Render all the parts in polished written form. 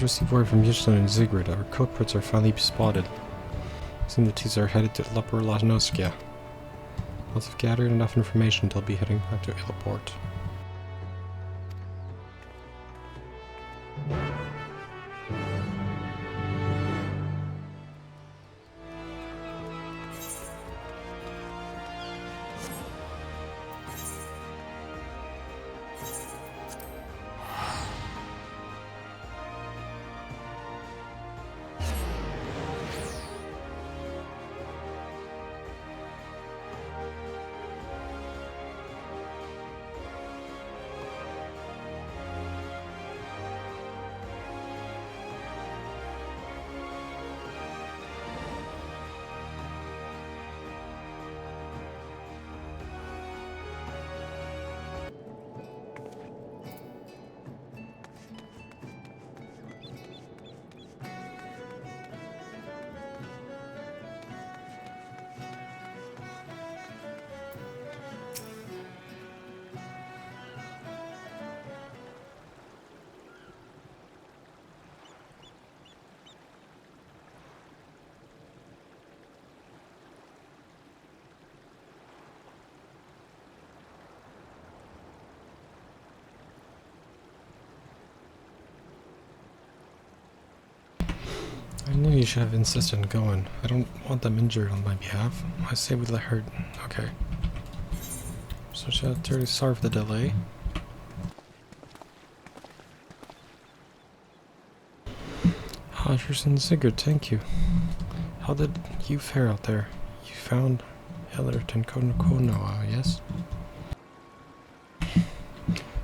Received word from Yushlin and Sigrid. Our culprits are finally spotted. Seem the two are headed to Upper Latnoskia. Once I've gathered enough information, they'll be heading back to Illport. I knew you should have insisted on going. I don't want them injured on my behalf. I say we let her... Okay. So she's terribly sorry for the delay. Hodgerson Sigurd, thank you. How did you fare out there? You found Ellerton Konoa, yes?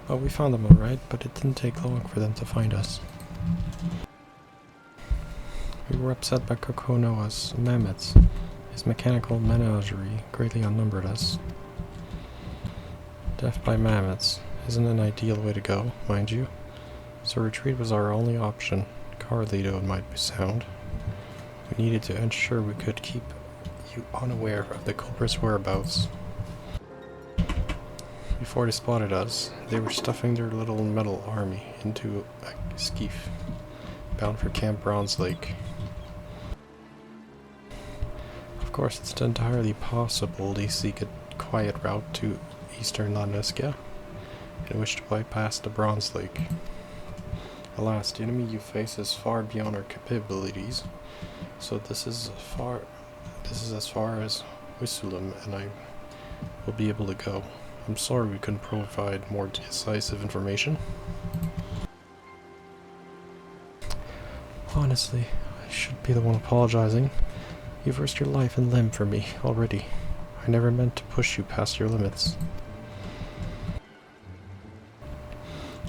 Well, we found them alright, but it didn't take long for them to find us. We were upset by Kokonoa's mammoths. His mechanical menagerie greatly outnumbered us. Death by mammoths isn't an ideal way to go, mind you. So retreat was our only option. Cowardly though it might be sound. We needed to ensure we could keep you unaware of the culprit's whereabouts. Before they spotted us, they were stuffing their little metal army into a skiff, bound for Camp Bronze Lake. Of course, it's entirely possible they seek a quiet route to eastern Latnoskia, and wish to bypass the Bronze Lake. Alas, the enemy you face is far beyond our capabilities, so this is as far as Wisulam and I will be able to go. I'm sorry we couldn't provide more decisive information. Honestly, I should be the one apologizing. You've risked your life and limb for me already. I never meant to push you past your limits.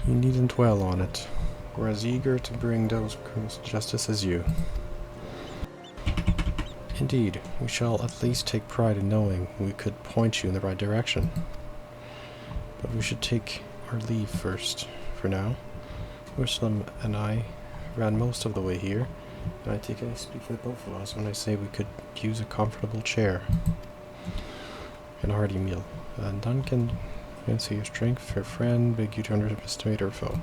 You needn't dwell on it. We're as eager to bring those criminals to justice as you. Indeed, we shall at least take pride in knowing we could point you in the right direction. But we should take our leave first, for now. Ursula and I ran most of the way here, and I think I speak for both of us when I say we could use a comfortable chair and a hearty meal. And none can fancy your strength, fair friend, beg you to underestimate our foe.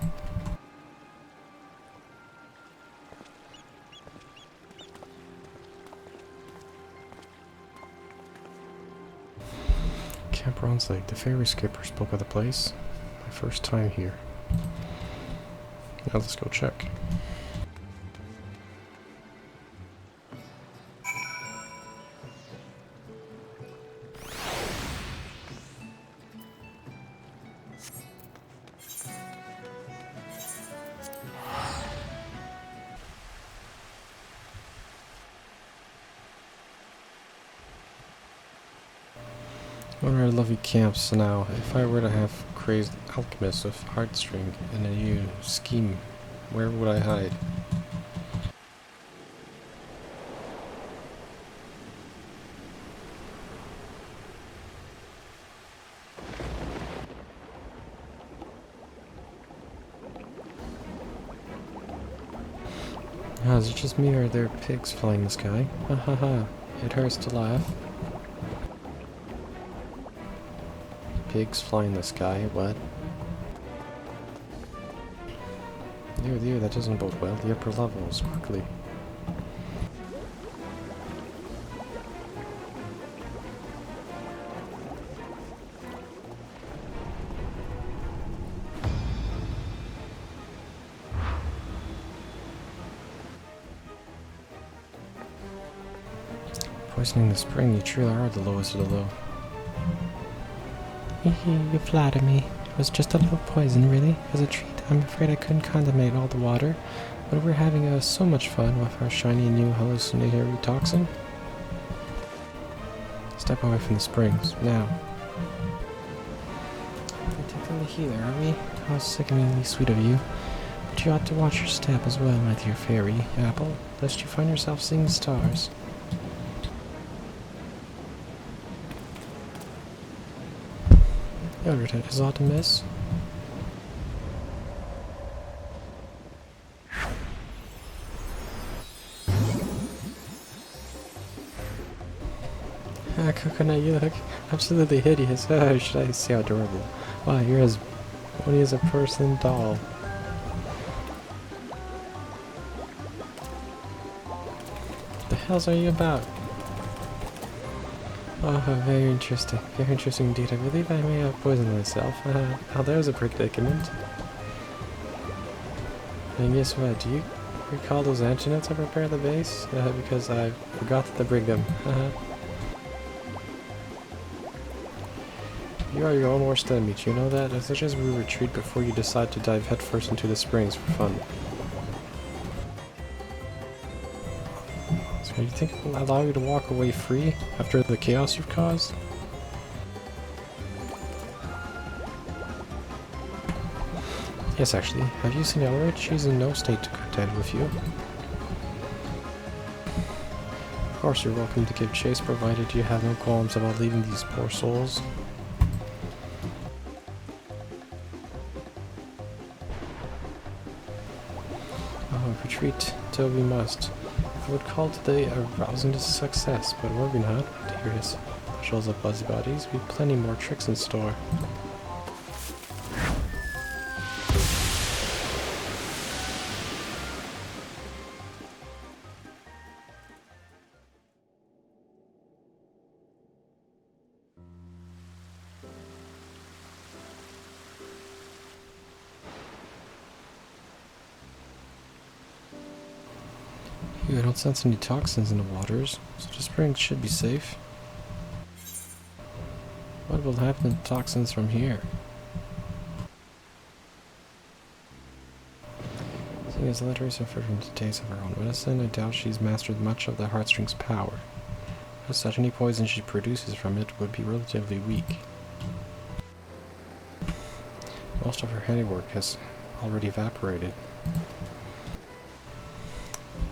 Camp Bronze Lake, the ferry skipper spoke of the place. My first time here. Now let's go check. What are lovely camps now? If I were to have crazed alchemists of heartstring in a new scheme, where would I hide? Is it just me or are there pigs flying in the sky? Ha ha ha, it hurts to laugh. Pigs fly in the sky, what? They with you, that doesn't bode well. The upper levels, quickly. Poisoning the spring, you truly are the lowest of the low. You flatter me. It was just a little poison, really. As a treat, I'm afraid I couldn't contaminate all the water, but we're having so much fun with our shiny new hallucinatory toxin. Step away from the springs, now. We take the healer, are we? How sickeningly sweet of you. But you ought to watch your step as well, my dear fairy apple, lest you find yourself seeing stars. Yogurt is ought to miss. Coconut, you look absolutely hideous. Oh, should I say how adorable? Wow, you're as funny as a porcelain doll. What the hells are you about? Oh, very interesting. Very interesting indeed. I believe I may have poisoned myself. Now there's a predicament. And guess what? Do you recall those antidotes I prepared at the base? Because I forgot to bring them. You are your own worst enemy, do you know that? I suggest we retreat before you decide to dive headfirst into the springs for fun. So you think it will allow you to walk away free after the chaos you've caused? Yes, actually. Have you seen Elrich? She's in no state to contend with you. Of course you're welcome to give chase, provided you have no qualms about leaving these poor souls. Retreat till we must. I would call today a rousing success, but were we not, dearest specials of busybodies, we've plenty more tricks in store. I don't sense any toxins in the waters, so the springs should be safe. What will happen to the toxins from here? Seeing as Lettery suffered from the taste of her own medicine, I doubt she's mastered much of the heartstring's power. As such, any poison she produces from it would be relatively weak. Most of her handiwork has already evaporated.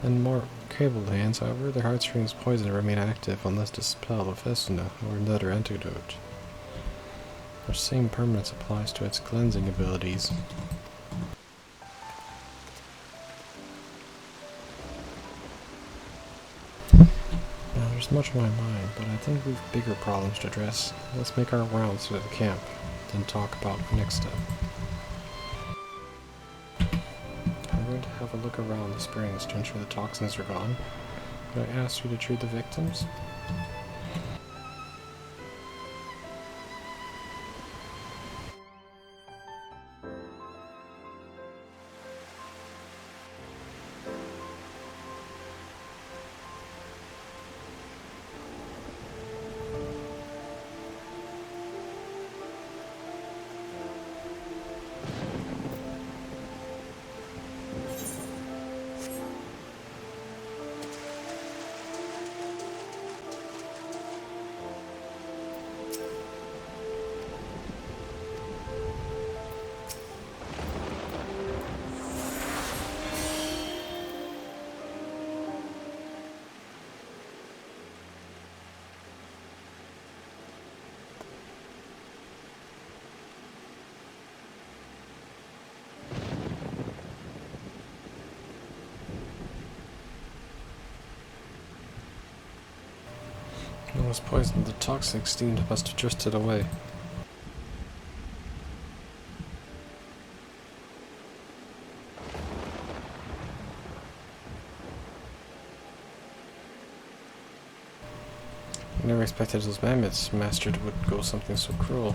In more capable hands, however, the heartstrings poison remain active unless dispelled with Esuna or another antidote. The same permanence applies to its cleansing abilities. Now, there's much on my mind, but I think we've bigger problems to address. Let's make our rounds to the camp, then talk about the next step. To have a look around the springs to ensure the toxins are gone. Could I ask you to treat the victims? It was poisoned. The toxic steam must have drifted away. I never expected those mammoths mastered would go something so cruel.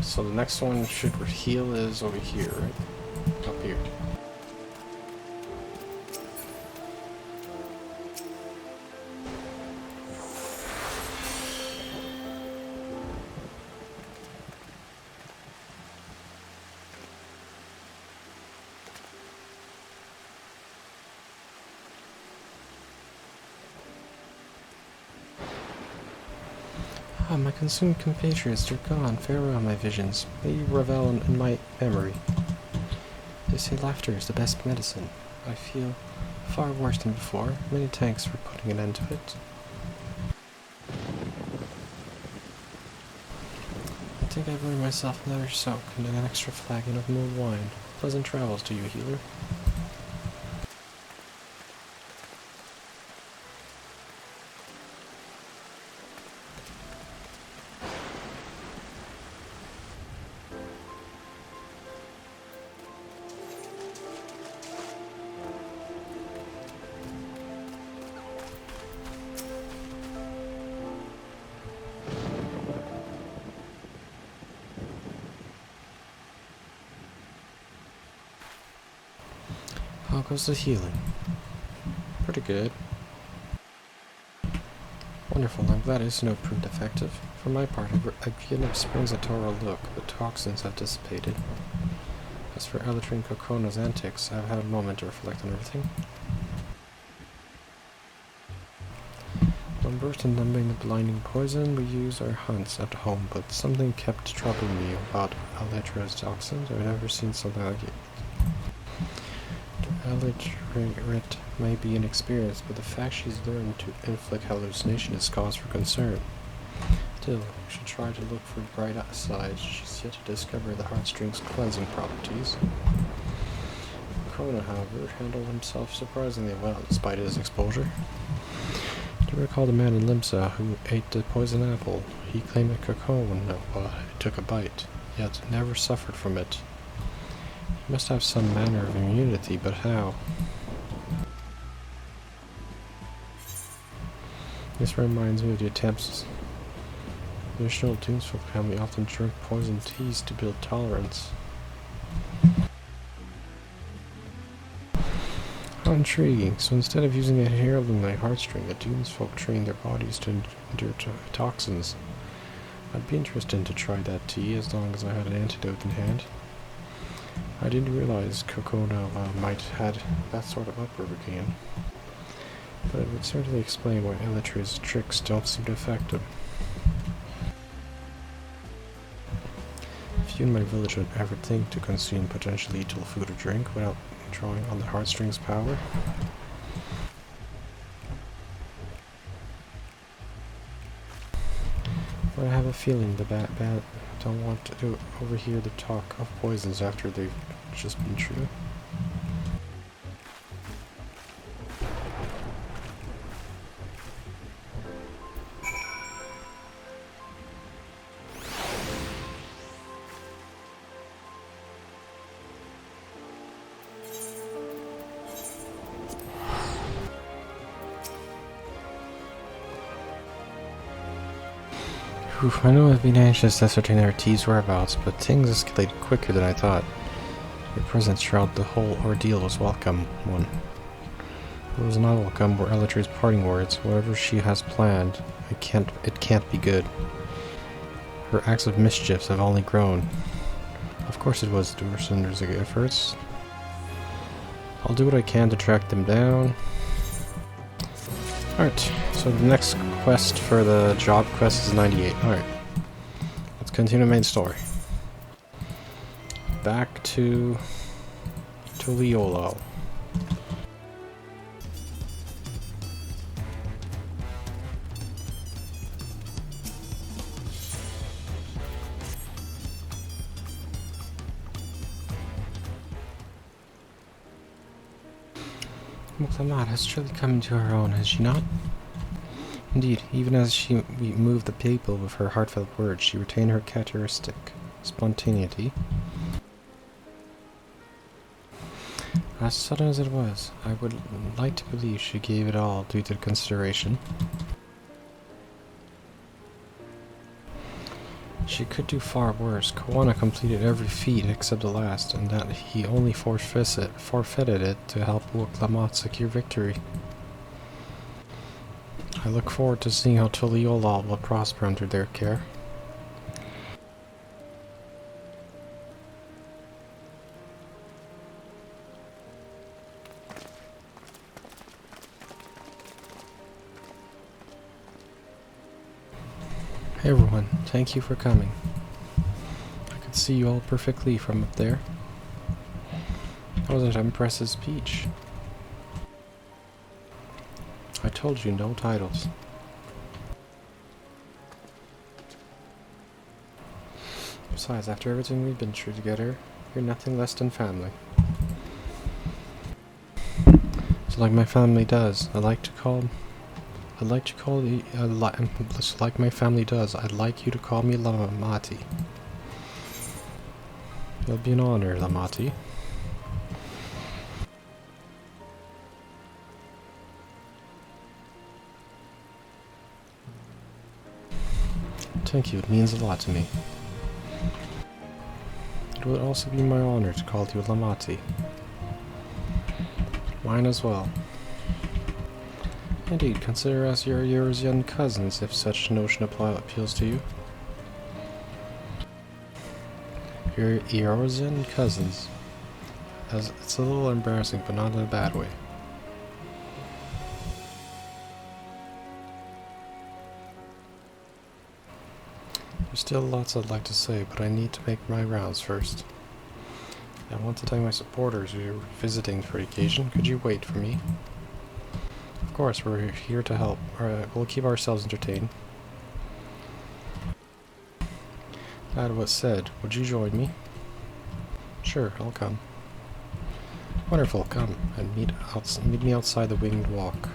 So the next one should heal is over here, right? Up here. Ah, my consumed compatriots are gone. Farewell, my visions. May you revel in my memory. They say laughter is the best medicine. I feel far worse than before. Many thanks for putting an end to it. I think I've earned myself another soak and an extra flagon of mulled wine. Pleasant travels to you, healer. How goes the healing? Pretty good. Wonderful, I'm glad it's no proved effective. For my part, I've given up Spring's Atora look, the toxins have dissipated. As for Elytra and Kokono's antics, I've had a moment to reflect on everything. When burst and numbing the blinding poison, we used our hunts at home, but something kept troubling me about Elytra's toxins. I've never seen something like it. Elytra may be inexperienced, but the fact she's learned to inflict hallucination is cause for concern. Still, we should try to look for bright sides. She's yet to discover the heartstrings' cleansing properties. Kokono, however, handled himself surprisingly well despite his exposure. Do you recall the man in Limsa who ate the poison apple? He claimed that Kokono took a bite, yet never suffered from it. He must have some manner of immunity, but how? This reminds me of the attempts. The traditional Doomsfolk family often drink poison teas to build tolerance. How intriguing. So instead of using a heralding like heartstring, the Doomsfolk train their bodies to endure toxins. I'd be interested to try that tea as long as I had an antidote in hand. I didn't realize Kokono might had that sort of upbringing, but it would certainly explain why Elytra's tricks don't seem to affect him. Few in my village would ever think to consume potentially lethal food or drink without drawing on the heartstrings' power. But I have a feeling the bat don't want to overhear the talk of poisons after they've just been true. I know I've been anxious to ascertain our T's whereabouts, but things escalated quicker than I thought. Your presence throughout the whole ordeal was welcome one. What was not welcome were Elytra's parting words. Whatever she has planned, it can't be good. Her acts of mischief have only grown. Of course it was Dawnservant's efforts. I'll do what I can to track them down. Alright, so the next quest for the job quest is 98. Alright. Let's continue the main story. Back to Leolo. Muklamat has truly come into her own, has she not? Indeed, even as she moved the people with her heartfelt words, she retained her characteristic spontaneity. As sudden as it was, I would like to believe she gave it all due to consideration. She could do far worse. Koana completed every feat except the last, and that he only forfeited it to help Muklamat secure victory. I look forward to seeing how Tuliolal will prosper under their care. Hey everyone, thank you for coming. I could see you all perfectly from up there. That was an impressive speech. I told you, no titles. Besides, after everything we've been through together, you're nothing less than family. So like my family does, I'd like my family does, I'd like you to call me Lamati. It'll be an honor, Lamati. Thank you, it means a lot to me. It would also be my honor to call you Lamati. Mine as well. Indeed, consider us your Eurasian cousins if such notion appeals to you. Your Eurasian cousins. It's a little embarrassing, but not in a bad way. There's still lots I'd like to say, but I need to make my rounds first. I want to thank my supporters who are visiting for the occasion. Could you wait for me? Of course, we're here to help. We'll keep ourselves entertained. That was said. Would you join me? Sure, I'll come. Wonderful, come and meet me outside the Winged Walk.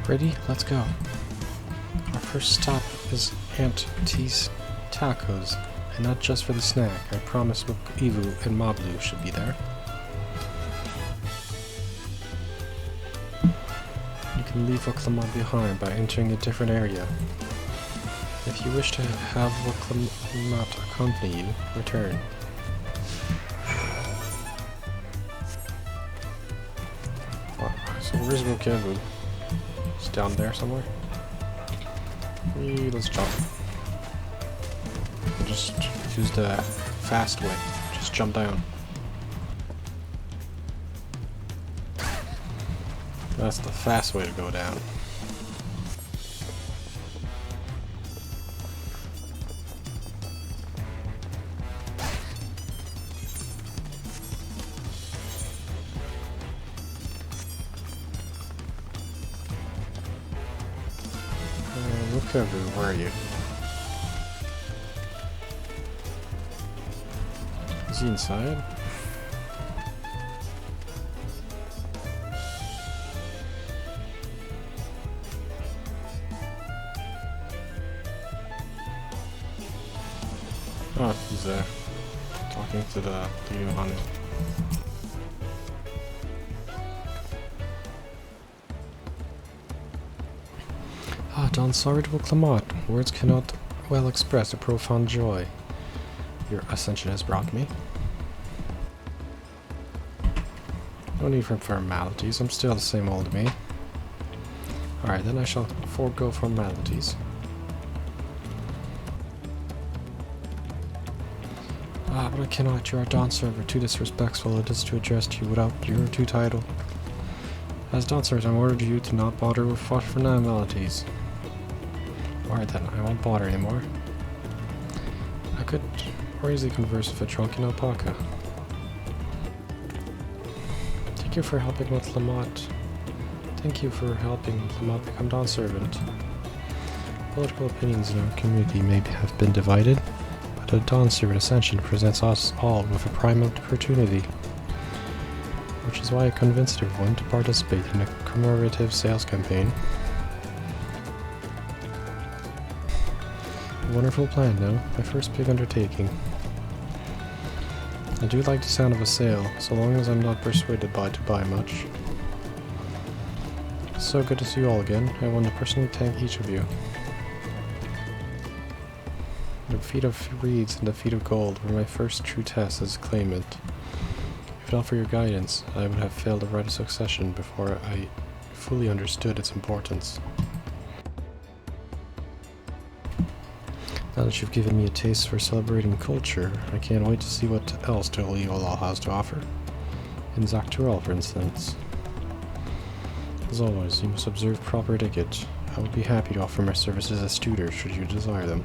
Ready? Let's go. Our first stop is Aunt T's Tacos, and not just for the snack. I promise Ivu and Mablu should be there. You can leave Muklamat behind by entering a different area. If you wish to have Muklamat accompany you, return. So where's Mukevu? Down there somewhere. Let's jump. Just use the fast way. Just jump down. That's the fast way to go down. Where are you? Is he inside? Oh, he's there. Talking to the dude on it. Dawnservant Muklamat. Words cannot well express the profound joy your ascension has brought me. No need for formalities, I'm still the same old me. Alright, then I shall forego formalities. But I cannot, you are Dawnservant. Too disrespectful it is to address you without your due title. As Dawnservant, I ordered you to not bother with formalities. Alright then, I won't bother anymore. I could more easily converse with a drunken alpaca. Thank you for helping with Lamont. Thank you for helping Lamont become Dawnservant. Political opinions in our community may have been divided, but a Dawnservant ascension presents us all with a prime opportunity. Which is why I convinced everyone to participate in a commemorative sales campaign. A wonderful plan, no? My first big undertaking. I do like the sound of a sale, so long as I'm not persuaded to buy much. It's so good to see you all again. I want to personally thank each of you. The feat of reeds and the feat of gold were my first true tests as a claimant. If not for your guidance, I would have failed the right of succession before I fully understood its importance. Now that you've given me a taste for celebrating culture, I can't wait to see what else Toliolal has to offer. In Cactuar, for instance. As always, you must observe proper etiquette. I would be happy to offer my services as tutor should you desire them.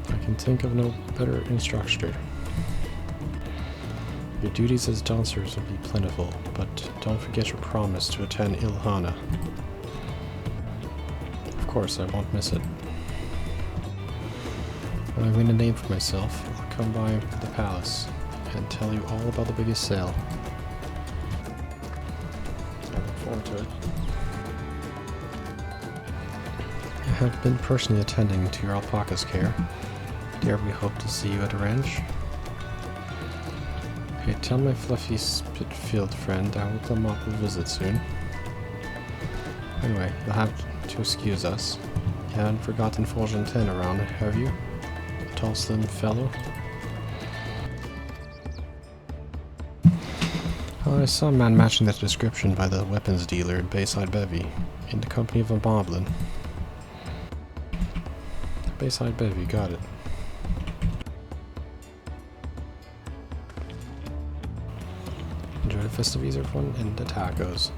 I can think of no better instructor. Your duties as Dawnservant will be plentiful, but don't forget your promise to attend Ilhana. Of course, I won't miss it. When I win a name for myself, I'll come by the palace and tell you all about the biggest sale. I look forward to it. I have been personally attending to your alpaca's care. Dare we hope to see you at the ranch? Okay, tell my fluffy Spitfield friend I hope Lamont will visit soon. Anyway, you'll have to excuse us. You haven't forgotten Fulgentin around, have you? The tall, slim fellow? I saw a man matching that description by the weapons dealer at Bayside Bevy, in the company of a moblin. Bayside Bevy, got it. Enjoy the festivities, everyone, and the tacos.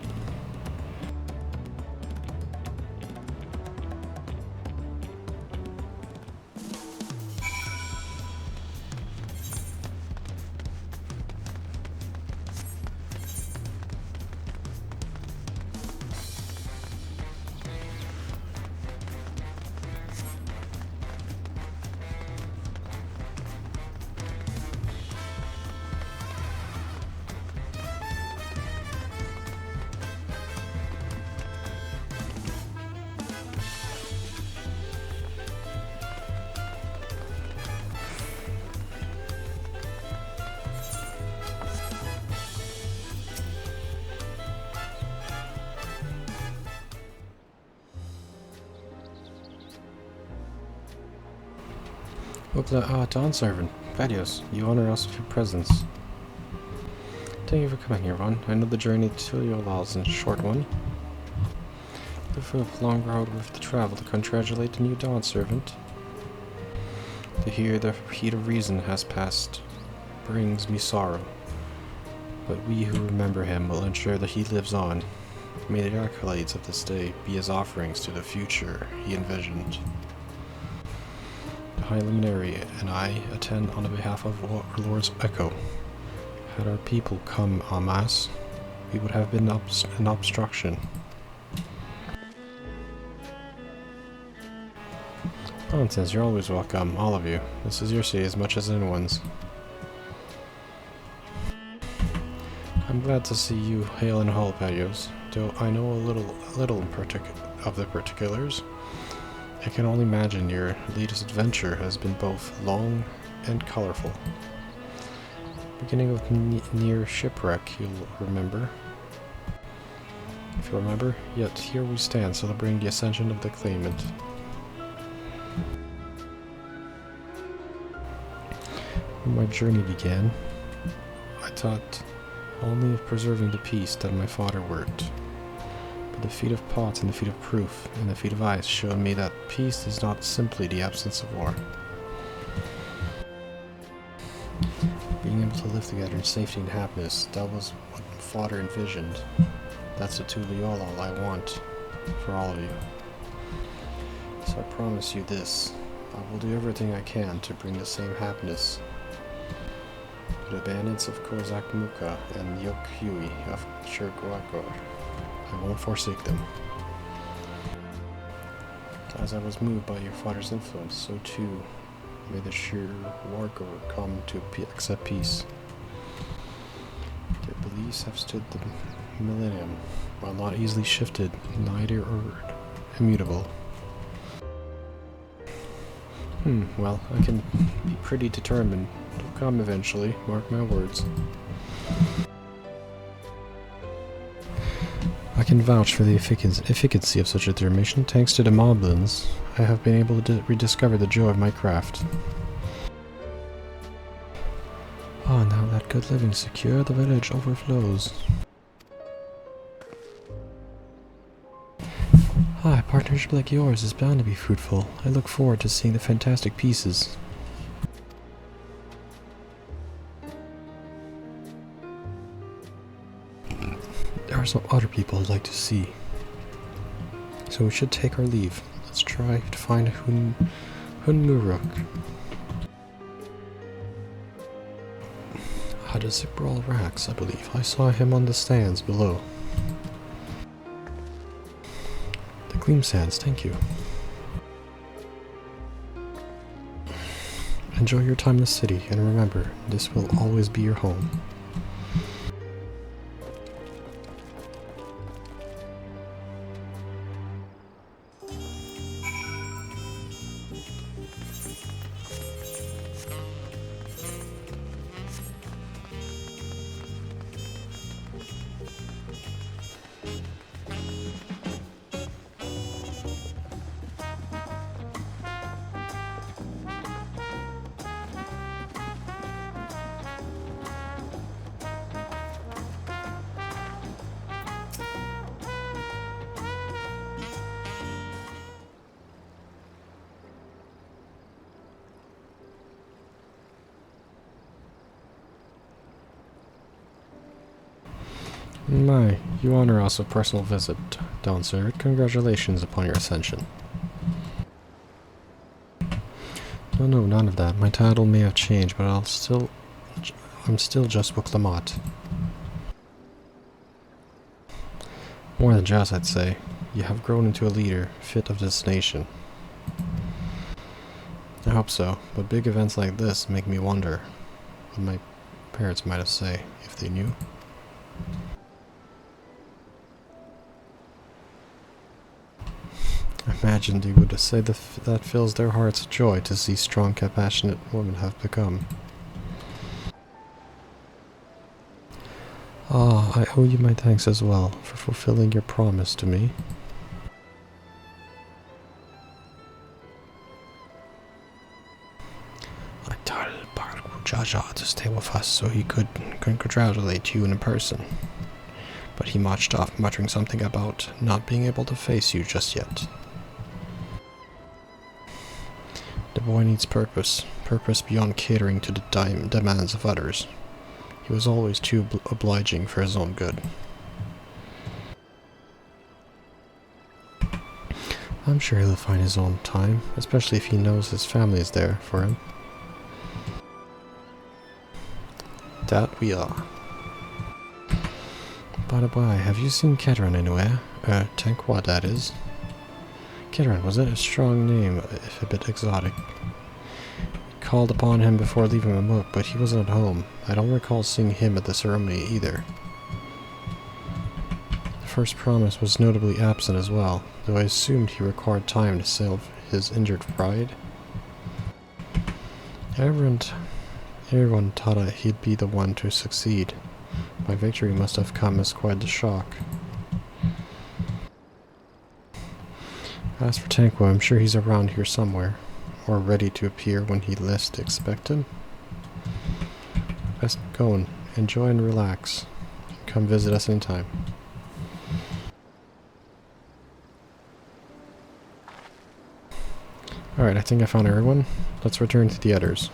Dawnservant, Vadios, you honor us with your presence. Thank you for coming here, Ron. I know the journey to Toliolal is a short one. The long road we've to travel to congratulate the new Dawnservant. To hear the heat of reason has passed brings me sorrow, but we who remember him will ensure that he lives on. May the accolades of this day be his offerings to the future he envisioned. High Luminary and I attend on the behalf of our Lord's Echo. Had our people come en masse, we would have been an obstruction. Nonsense, you're always welcome, all of you. This is your city as much as anyone's. I'm glad to see you hail and whole, Patios, though I know a little of the particulars. I can only imagine your latest adventure has been both long and colorful. Beginning with near shipwreck, you'll remember. If you remember, yet here we stand celebrating the ascension of the claimant. When my journey began, I thought only of preserving the peace that my father worked. The feat of pots and the feat of proof and the feat of ice showed me that peace is not simply the absence of war. Being able to live together in safety and happiness, that was what my father envisioned. That's the Tuliolol I want for all of you. So I promise you this. I will do everything I can to bring the same happiness to the bandits of Kozak Muka and Yok Hui of Chirguakor. I won't forsake them. As I was moved by your father's influence, so too may the Chirguakor come to accept peace. Their beliefs have stood the millennium, while not easily shifted, neither are immutable. Well, I can be pretty determined. It'll come eventually, mark my words. I can vouch for the efficacy of such a determination. Thanks to the Moblins, I have been able to rediscover the joy of my craft. Ah, now that good living secure, the village overflows. Ah, a partnership like yours is bound to be fruitful. I look forward to seeing the fantastic pieces. There are some other people I'd like to see. So we should take our leave. Let's try to find Hunmuruk. The Zipral Rax, I believe. I saw him on the stands below. The Gleam Sands, thank you. Enjoy your time in the city, and remember, this will always be your home. My, you honor us with personal visit, Dawnservant. Congratulations upon your ascension. No, none of that. My title may have changed, but I'm still just Wuklamot. More than just, I'd say. You have grown into a leader, fit of this nation. I hope so, but big events like this make me wonder what my parents might have said if they knew. I imagined you would say that fills their hearts with joy to see strong, compassionate women have become. Ah, I owe you my thanks as well for fulfilling your promise to me. I told Parku Jaja to stay with us so he could congratulate you in person. But he marched off, muttering something about not being able to face you just yet. The boy needs purpose beyond catering to the demands of others. He was always too obliging for his own good. I'm sure he'll find his own time, especially if he knows his family is there for him. That we are. By the by, have you seen Kedran anywhere? Tanqua, that is. Kedran, was it a strong name, if a bit exotic? Called upon him before leaving Mamuk, but he wasn't at home. I don't recall seeing him at the ceremony either. The first promise was notably absent as well, though I assumed he required time to salve his injured pride. Everyone thought he'd be the one to succeed. My victory must have come as quite the shock. As for Tanqua, I'm sure he's around here somewhere, or ready to appear when he least expect him. Best go and enjoy and relax. Come visit us anytime. Alright, I think I found everyone. Let's return to the others.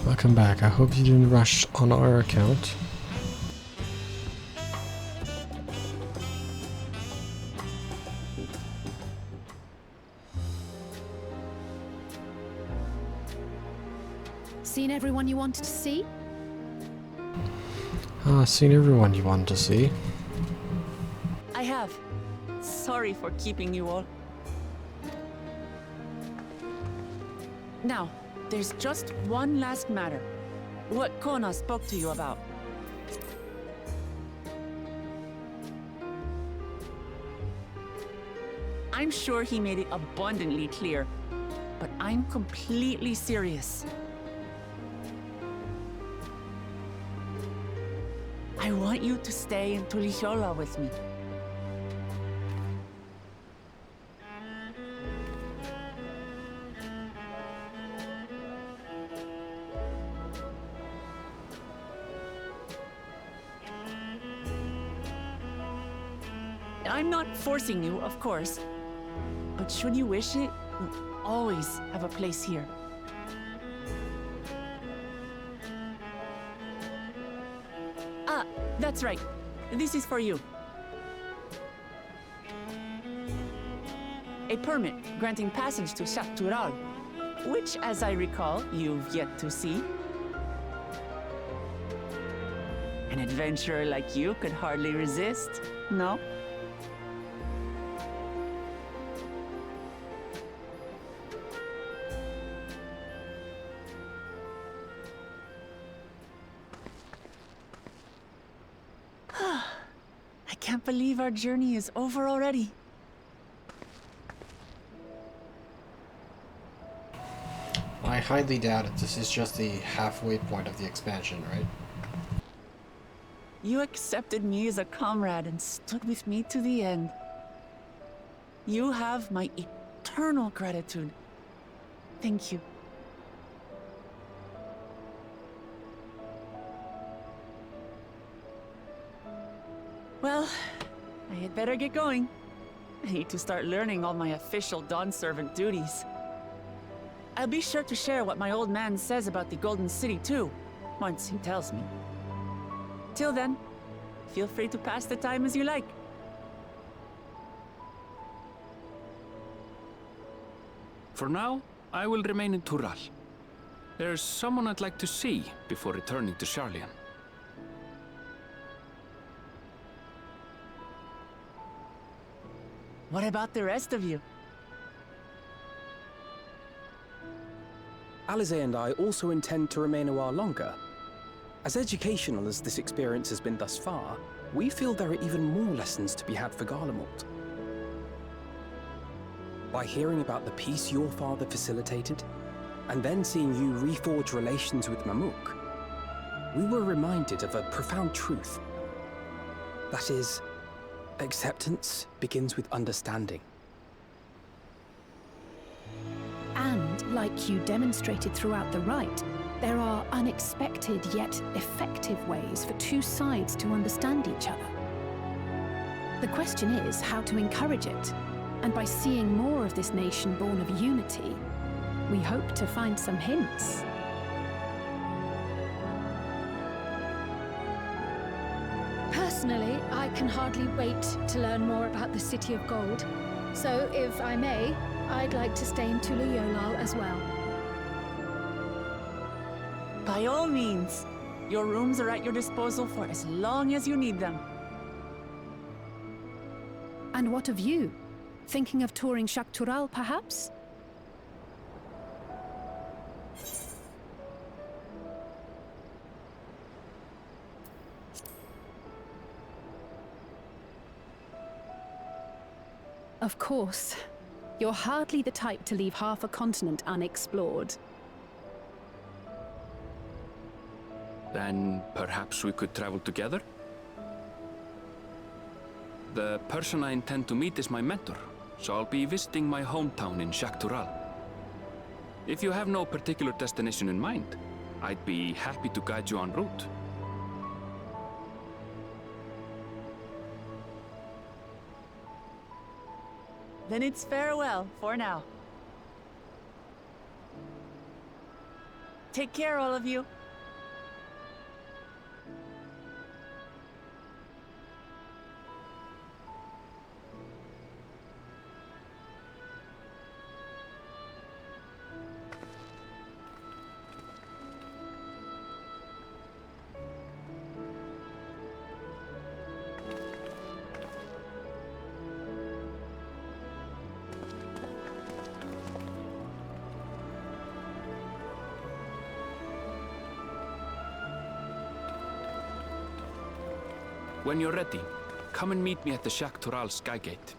Welcome back. I hope you didn't rush on our account. Seen everyone you wanted to see? Seen everyone you wanted to see. I have. Sorry for keeping you all. Now, there's just one last matter. What Kona spoke to you about. I'm sure he made it abundantly clear, but I'm completely serious. I want you to stay in Tulichola with me. I'm not forcing you, of course, but should you wish it, you'll always have a place here. Ah, that's right. This is for you. A permit granting passage to Cactuar, which, as I recall, you've yet to see. An adventurer like you could hardly resist, no? I can't believe our journey is over already. I highly doubt it. This is just the halfway point of the expansion, right? You accepted me as a comrade and stood with me to the end. You have my eternal gratitude. Thank you. Well, I had better get going. I need to start learning all my official Dawnservant duties. I'll be sure to share what my old man says about the Golden City too, once he tells me. Till then, feel free to pass the time as you like. For now, I will remain in Tural. There's someone I'd like to see before returning to Sharlayan. What about the rest of you? Alize and I also intend to remain a while longer. As educational as this experience has been thus far, we feel there are even more lessons to be had for Garlemald. By hearing about the peace your father facilitated, and then seeing you reforge relations with Mamuk, we were reminded of a profound truth. That is, acceptance begins with understanding. And, like you demonstrated throughout the rite, there are unexpected yet effective ways for two sides to understand each other. The question is how to encourage it, and by seeing more of this nation born of unity, we hope to find some hints. Personally, I can hardly wait to learn more about the City of Gold. So, if I may, I'd like to stay in Tulichola as well. By all means, your rooms are at your disposal for as long as you need them. And what of you? Thinking of touring Cactuar, perhaps? Of course. You're hardly the type to leave half a continent unexplored. Then perhaps we could travel together? The person I intend to meet is my mentor, so I'll be visiting my hometown in Cactuar. If you have no particular destination in mind, I'd be happy to guide you en route. Then it's farewell for now. Take care, all of you. When you're ready, come and meet me at the Cactuar Skygate.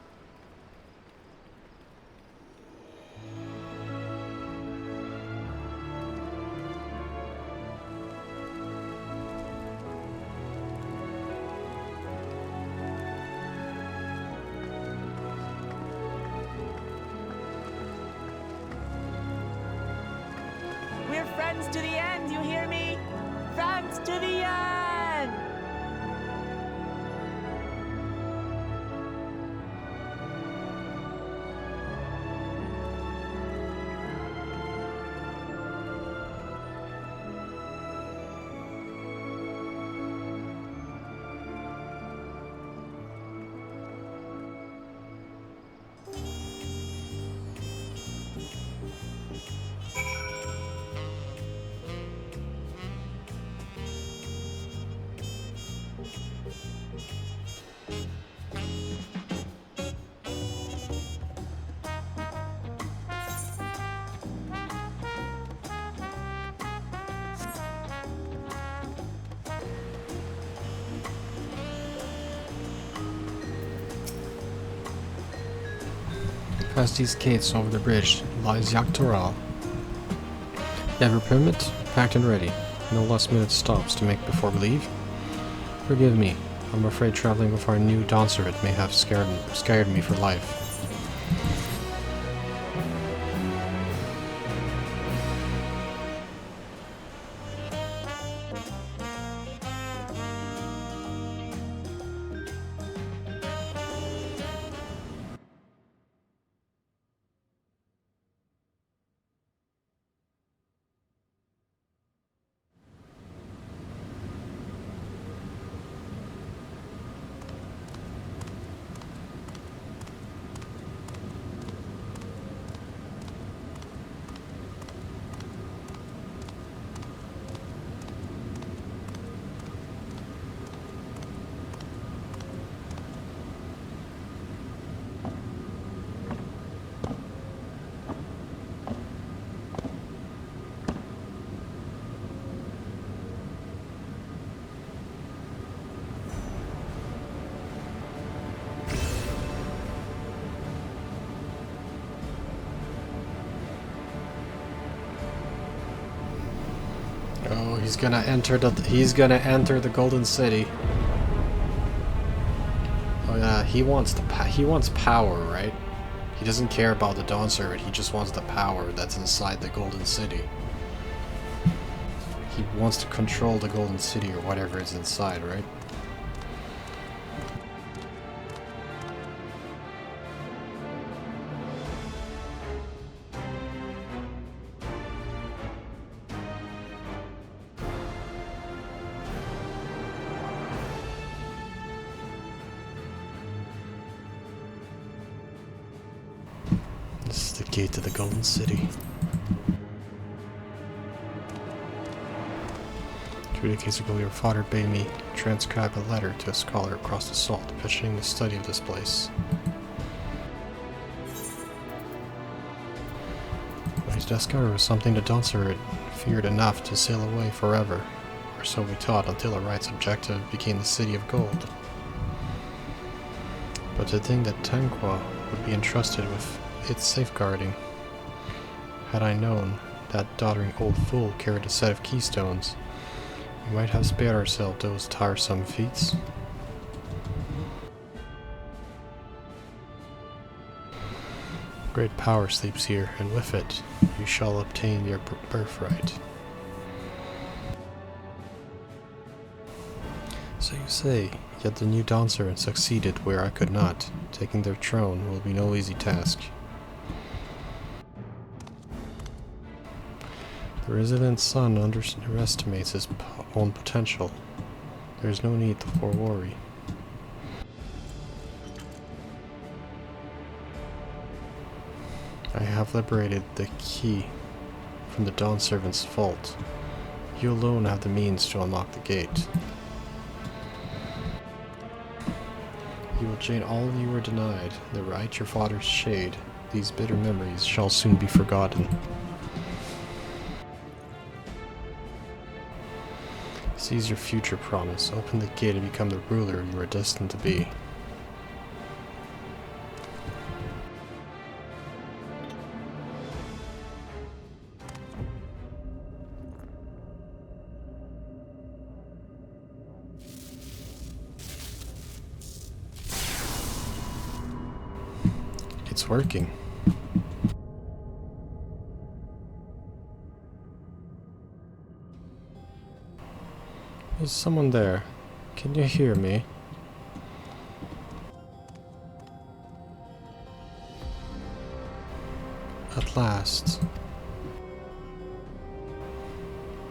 We're friends to the end, you hear me? Friends to the end! Past these gates over the bridge lies Cactuar. You have your permit packed and ready. No last minute stops to make before we leave. Forgive me. I'm afraid traveling with our new Dawnservant may have scared me for life. Oh, he's gonna enter the Golden City. Oh yeah, he wants power, right? He doesn't care about the Dawnservant, he just wants the power that's inside the Golden City. He wants to control the Golden City or whatever is inside, right? This is the gate to the Golden City. 2 decades ago, your father bade me transcribe a letter to a scholar across the salt, petitioning the study of this place. His discovery was something the Dawnservant feared enough to sail away forever, or so we thought until the right's objective became the City of Gold. But to think that Cactuar would be entrusted with its safeguarding. Had I known that doddering old fool carried a set of keystones, We might have spared ourselves those tiresome feats. Great power sleeps here, and with it, you shall obtain your birthright. So you say, yet the new Dawnservant succeeded where I could not. Taking their throne will be no easy task. The resident son underestimates his own potential. There is no need for worry. I have liberated the key from the Dawnservant's vault. You alone have the means to unlock the gate. You will gain all you were denied, the right your father's shade. These bitter memories shall soon be forgotten. Seize your future promise. Open the gate and become the ruler you are destined to be. It's working. Is someone there? Can you hear me? At last.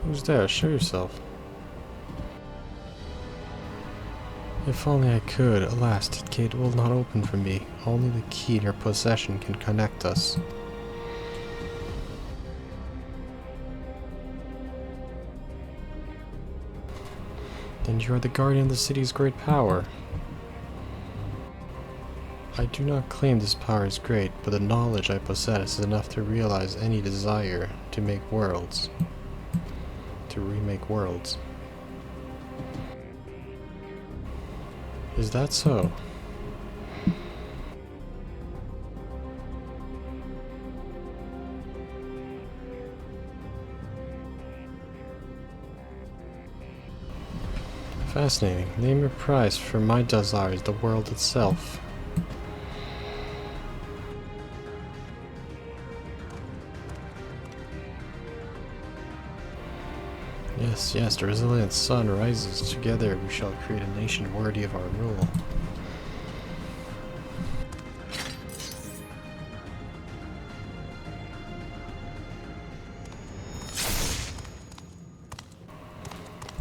Who's there? Show yourself. If only I could. Alas, the gate will not open for me. Only the key in your possession can connect us. Then you are the guardian of the city's great power. I do not claim this power is great, but the knowledge I possess is enough to realize any desire to make worlds. To remake worlds. Is that so? Fascinating. Name your price for my desire is the world itself. Yes, yes, the resilient sun rises. Together we shall create a nation worthy of our rule.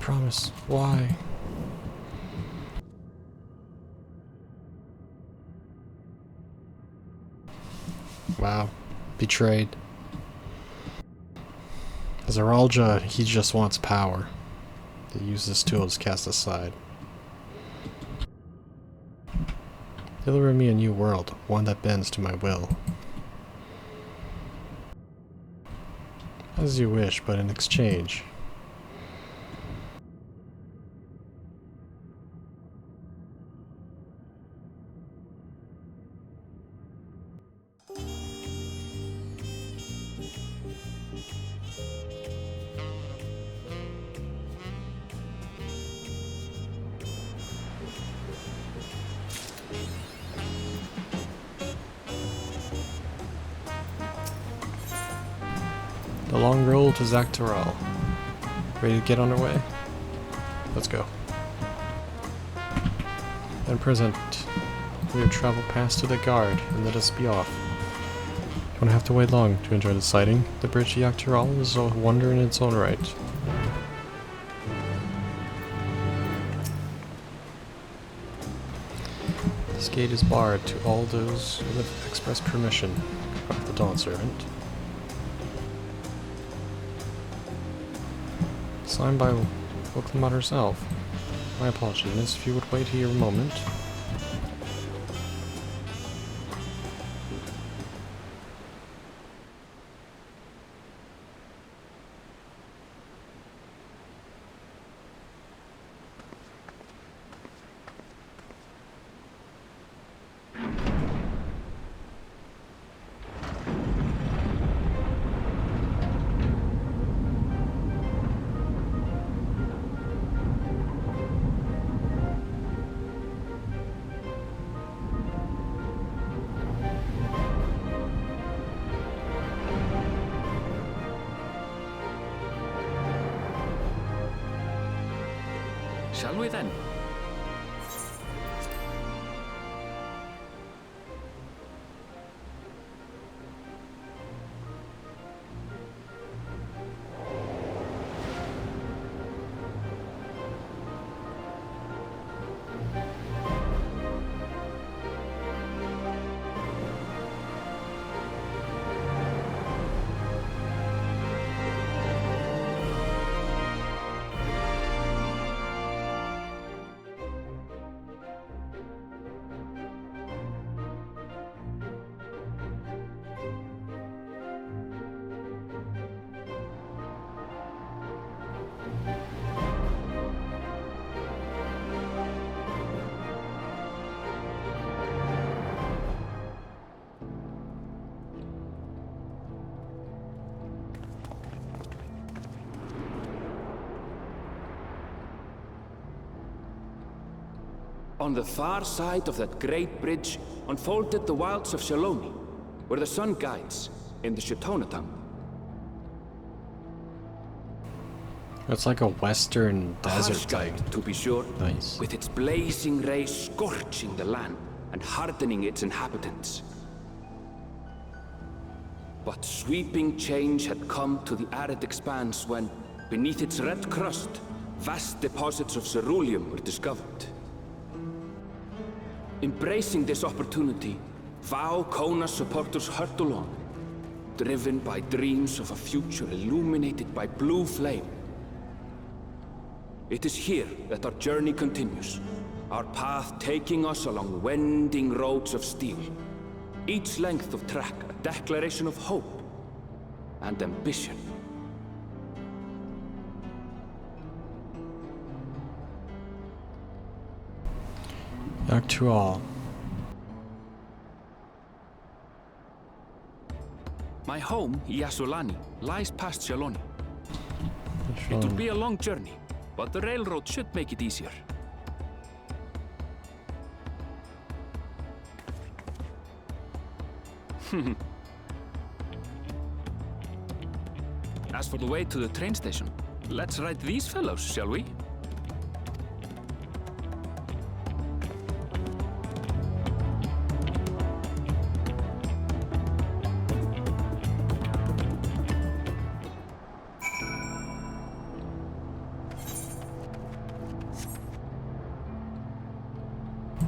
Promise. Why? Wow. Betrayed. As a Ralja, he just wants power. To use this tool is cast aside. Deliver me a new world, one that bends to my will. As you wish, but in exchange. The long roll to Cactuar. Ready to get on our way? Let's go. Then present your travel pass to the guard and let us be off. You won't have to wait long to enjoy the sighting. The bridge to Cactuar is a wonder in its own right. This gate is barred to all those with express permission of the Dawnservant. Signed by Wilklamot herself. My apologies, miss, if you would wait here a moment. Shall we then? On the far side of that great bridge unfolded the wilds of Shaloni, where the sun guides in the Shatona tongue. It's like a western A harsh desert guide, thing. to be sure, Nice. with its blazing rays scorching the land and hardening its inhabitants. But sweeping change had come to the arid expanse when, beneath its red crust, vast deposits of ceruleum were discovered. Embracing this opportunity, Vau Kona supporters hurtle on, driven by dreams of a future illuminated by blue flame. It is here that our journey continues, our path taking us along winding roads of steel, each length of track a declaration of hope and ambition. Cactuar. My home, Yasulani, lies past Shaloni. It will be a long journey, but the railroad should make it easier. As for the way to the train station, let's ride these fellows, shall we?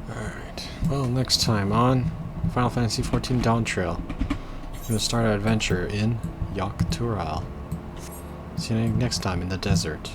Alright. Well, next time on Final Fantasy XIV Dawn Trail, we're going to start our adventure in Cactuar. See you next time in the desert.